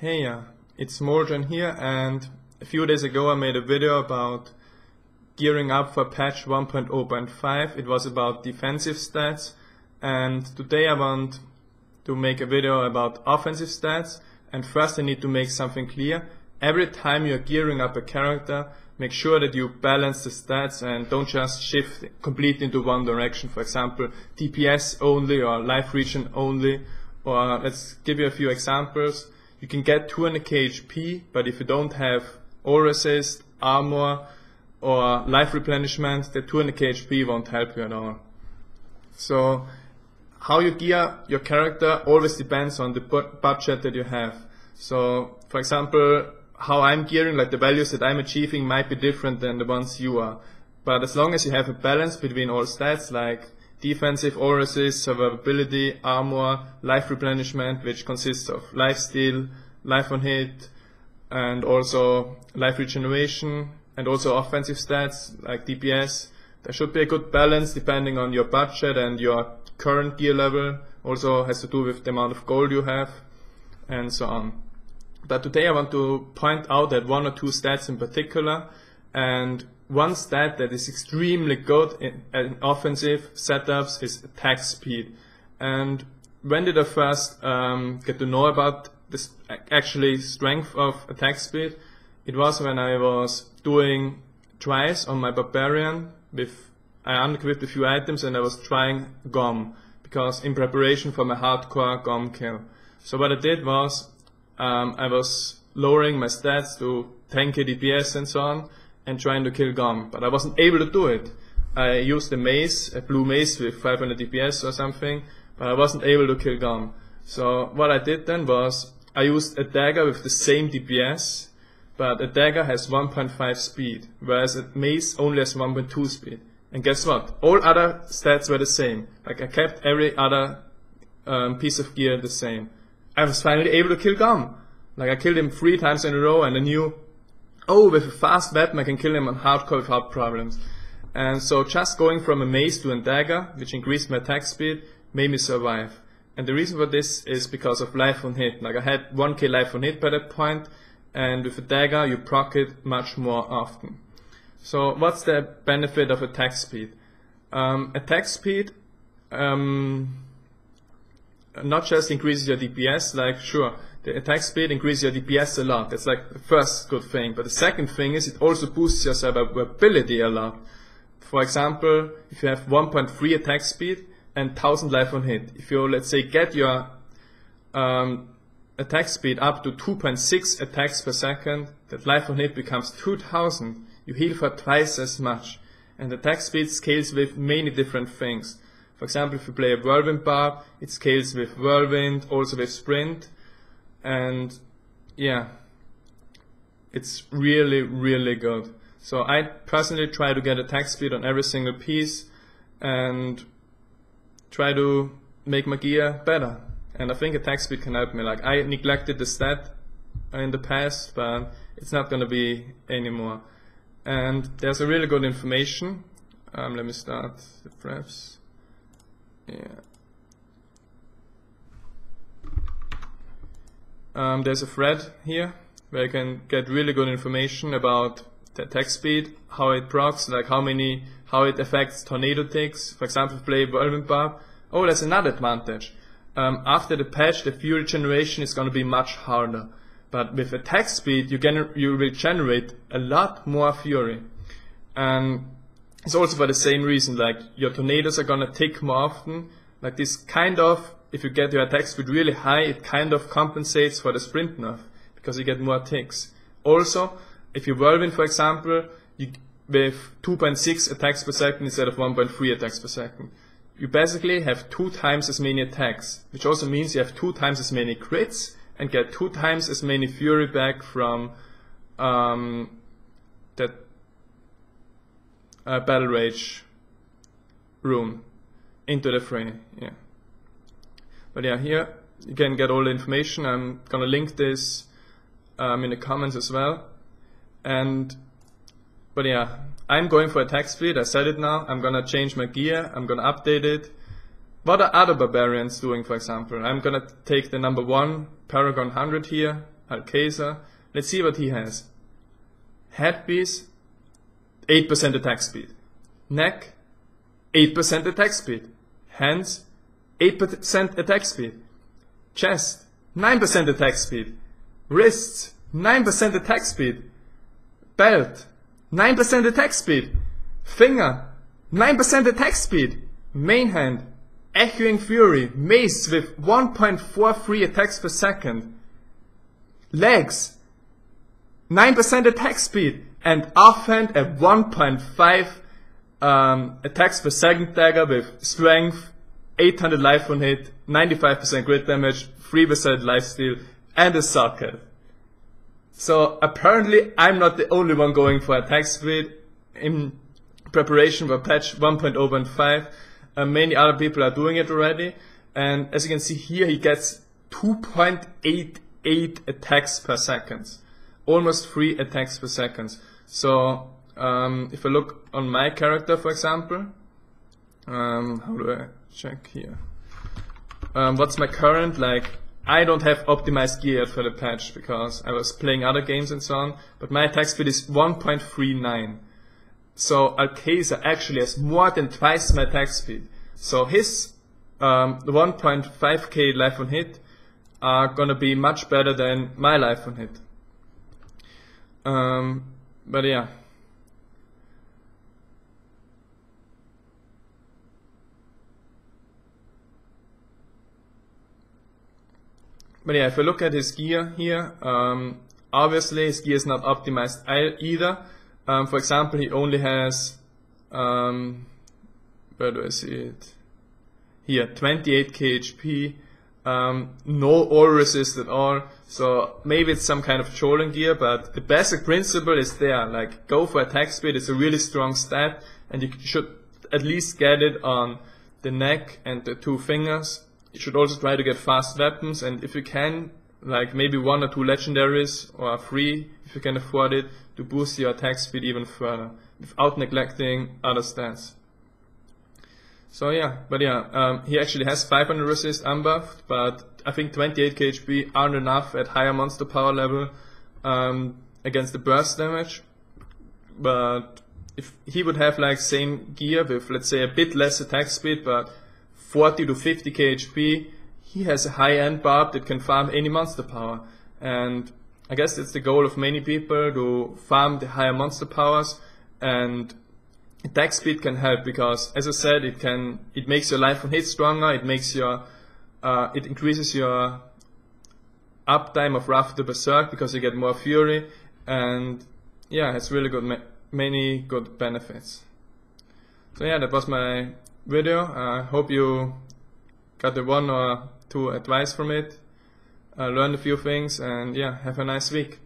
Hey, it's Moldran here, and a few days ago I made a video about gearing up for patch 1.0.5. It was about defensive stats, and today I want to make a video about offensive stats. And first I need to make something clear. Every time you're gearing up a character, make sure that you balance the stats and don't just shift completely into one direction. For example, DPS only or life regen only. Or let's give you a few examples. You can get 200k HP, but if you don't have all resist, armor, or life replenishment, the 200k HP won't help you at all. So how you gear your character always depends on the budget that you have. So for example, how I'm gearing, like the values that I'm achieving might be different than the ones you are. But as long as you have a balance between all stats like defensive, all resist, survivability, armor, life replenishment, which consists of life steal, life on hit, and also life regeneration, and also offensive stats like DPS. There should be a good balance depending on your budget and your current gear level. Also has to do with the amount of gold you have, and so on. But today I want to point out that one or two stats in particular, and one stat that is extremely good in offensive setups is attack speed. And when did I first get to know about this actually strength of attack speed? It was when I was doing tries on my barbarian I unequipped a few items and I was trying GOM, because in preparation for my hardcore GOM kill. So what I did was I was lowering my stats to 10k DPS and so on, and trying to kill GOM, but I wasn't able to do it. I used a mace, a blue mace with 500 DPS or something, but I wasn't able to kill GOM. So what I did then was I used a dagger with the same DPS, but a dagger has 1.5 speed, whereas a mace only has 1.2 speed. And guess what? All other stats were the same. Like I kept every other piece of gear the same. I was finally able to kill GOM. Like I killed him 3 times in a row, and I knew, oh, with a fast weapon I can kill him on hardcore without problems. And so just going from a mace to a dagger, which increased my attack speed, made me survive. And the reason for this is because of life on hit. Like I had 1k life on hit by that point, and with a dagger you proc it much more often. So what's the benefit of attack speed? Attack speed not just increases your DPS, like sure, the attack speed increases your DPS a lot. That's like the first good thing. But the second thing is it also boosts your survivability a lot. For example, if you have 1.3 attack speed and 1000 life on hit, if you, let's say, get your attack speed up to 2.6 attacks per second, that life on hit becomes 2000. You heal for twice as much. And attack speed scales with many different things. For example, if you play a whirlwind barb, it scales with whirlwind, also with sprint. And yeah, it's really, really good. So I personally try to get attack speed on every single piece and try to make my gear better. And I think attack speed can help me. Like I neglected the stat in the past, but it's not going to be anymore. And there's a really good information. Let me start the preps. Yeah. There's a thread here where you can get really good information about the attack speed, how it procs, like how it affects tornado ticks. For example, if you play whirlwind barb. Oh, there's another advantage. After the patch, the fury generation is going to be much harder. But with attack speed, you will generate a lot more fury. And it's also for the same reason, like your tornadoes are going to tick more often. Like this kind of, if you get your attack speed really high, it kind of compensates for the sprint nerf, because you get more ticks. Also, if you whirlwind, for example, with 2.6 attacks per second instead of 1.3 attacks per second, you basically have 2 times as many attacks, which also means you have 2 times as many crits and get 2 times as many fury back from that battle rage rune into the fray. Yeah. But yeah, here you can get all the information. I'm gonna link this in the comments as well. But yeah, I'm going for attack speed. I said it now. I'm gonna change my gear. I'm gonna update it. What are other barbarians doing, for example? I'm gonna take the number 1 Paragon 100 here. Alcazar. Let's see what he has. Headpiece, 8% attack speed. Neck, 8% attack speed. Hands, 8% attack speed. Chest, 9% attack speed. Wrists, 9% attack speed. Belt, 9% attack speed. Finger, 9% attack speed. Main hand, Echoing Fury, Mace with 1.43 attacks per second. Legs, 9% attack speed. And offhand at 1.5 attacks per second dagger with strength, 800 life on hit, 95% crit damage, 3% lifesteal, and a socket. So apparently I'm not the only one going for attack speed in preparation for patch 1.0.5. Many other people are doing it already, and as you can see here, he gets 2.88 attacks per second, almost 3 attacks per second. So if I look on my character, for example, how do I check here? What's my current, like, I don't have optimized gear yet for the patch because I was playing other games and so on, but my attack speed is 1.39. So Alcazar actually has more than twice my attack speed. So his 1.5k life on hit are gonna be much better than my life on hit. But yeah. But yeah, if I look at his gear here, obviously his gear is not optimized either. For example, he only has, where do I see it? Here, 28k HP, no all resist at all. So maybe it's some kind of trolling gear, but the basic principle is there. Like, go for attack speed, it's a really strong stat, and you should at least get it on the neck and the 2 fingers. You should also try to get fast weapons, and if you can, like maybe 1 or 2 legendaries, or 3 if you can afford it, to boost your attack speed even further, without neglecting other stats. So yeah, but yeah, he actually has 500 resist unbuffed, but I think 28k HP aren't enough at higher monster power level against the burst damage. But if he would have like same gear with, let's say, a bit less attack speed, but 40 to 50k HP, he has a high-end barb that can farm any monster power. And I guess that's the goal of many people, to farm the higher monster powers, and attack speed can help because, as I said, it makes your life on hit stronger, it increases your uptime of Wrath of the Berserk because you get more fury, and yeah, it's really good, many good benefits. So yeah, that was my video. I hope you got the 1 or 2 advice from it, learned a few things, and yeah, have a nice week.